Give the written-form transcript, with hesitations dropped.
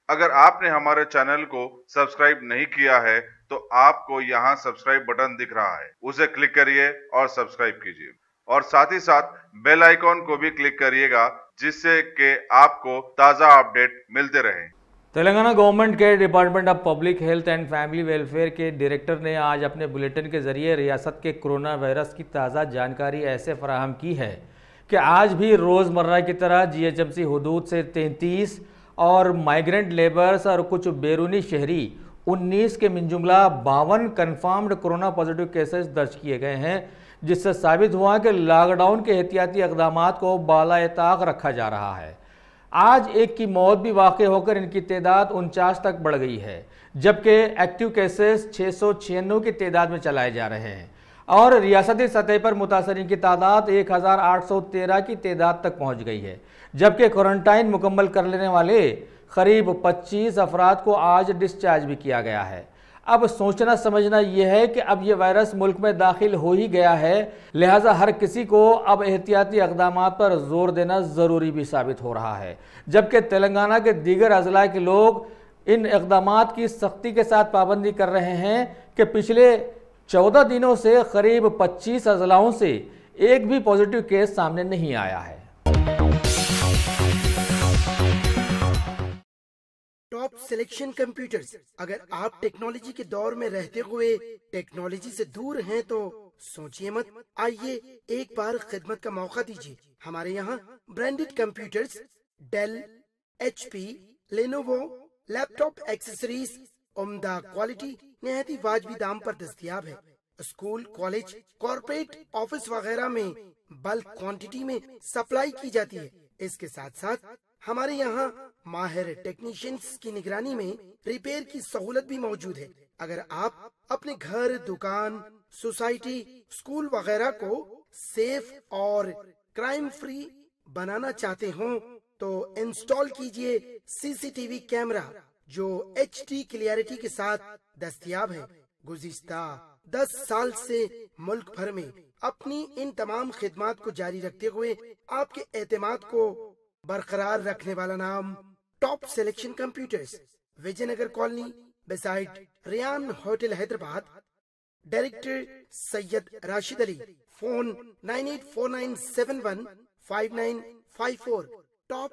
اگر آپ نے ہمارے چینل کو سبسکرائب نہیں کیا ہے تو آپ کو یہاں سبسکرائب بٹن دکھ رہا ہے، اسے کلک کریے اور سبسکرائب کیجیے، اور ساتھ ہی ساتھ بیل آئیکن کو بھی کلک کریے گا، جس سے کہ آپ کو تازہ اپڈیٹ ملتے رہیں۔ تلنگانہ گورنمنٹ کے department of public health and family welfare کے ڈائریکٹر نے آج اپنے بلیٹن کے ذریعے ریاست کے کرونا وائرس کی تازہ جانکاری ایسے فراہم کی ہے کہ آج بھی روزمرہ کی طرح جی ایچ ایم سی حدود سے 33 اور مائیگرنٹ لیبرز اور کچھ بیرونی شہری 19 کے من جملہ 52 کنفرمڈ کرونا پازیٹیو کیسز درج کیے گئے ہیں، جس سے ثابت ہوا کہ لاک ڈاؤن کے احتیاطی اقدامات کو بالائے طاق رکھا جا رہا ہے۔ آج ایک کی موت بھی واقع ہو کر ان کی تعداد 49 تک بڑھ گئی ہے، جبکہ ایکٹیو کیسز 696 کی تعداد میں چلائے جا رہے ہیں، اور ریاستی سطح پر متاثرین کی تعداد 1813 کی تعداد تک پہنچ گئی ہے، جبکہ کوارنٹائن مکمل کر لینے والے قریب 25 افراد کو آج ڈسچارج بھی کیا گیا ہے۔ اب سوچنا سمجھنا یہ ہے کہ اب یہ وائرس ملک میں داخل ہو ہی گیا ہے، لہٰذا ہر کسی کو اب احتیاطی اقدامات پر زور دینا ضروری بھی ثابت ہو رہا ہے، جبکہ تلنگانہ کے دیگر اضلاع کے لوگ ان اقدامات کی سختی کے ساتھ پابندی کر رہے ہیں کہ پچھلے 14 دنوں سے قریب 25 اضلاعوں سے ایک بھی پازیٹیو کیس سامنے نہیں آیا ہے۔ Top selection computers. اگر آپ ٹیکنالوجی کے دور میں رہتے ہوئے ٹیکنالوجی سے دور ہیں تو سوچئے مت، آئیے ایک بار خدمت کا موقع دیجیے۔ ہمارے یہاں branded computers, Dell, H P, Lenovo, laptop accessories عمدہ کوالٹی نہایت واجبی دام پر دستیاب ہے۔ اسکول، کالج، کارپوریٹ آفس وغیرہ میں بلک کوانٹٹی میں سپلائی کی جاتی ہے۔ اس کے ساتھ ساتھ ہمارے یہاں ماہر ٹیکنیشینز کی نگرانی میں ریپیئر کی سہولت بھی موجود ہے۔ اگر آپ اپنے گھر، دکان، سوسائٹی، اسکول وغیرہ کو سیف اور کرائم فری بنانا چاہتے ہوں تو انسٹال کیجئے سی سی ٹی وی کیمرہ جو ایچ ڈی کلیئرٹی کے ساتھ دستیاب ہے۔ گزشتہ 10 سال سے ملک بھر میں اپنی ان تمام خدمات کو جاری رکھتے ہوئے آپ کے اعتماد کو برقرار رکھنے والا نام top selection computers, Vijay Nagar colony beside Rayan hotel Hyderabad. Director Syed Rashid Ali, phone 9849715954۔ Top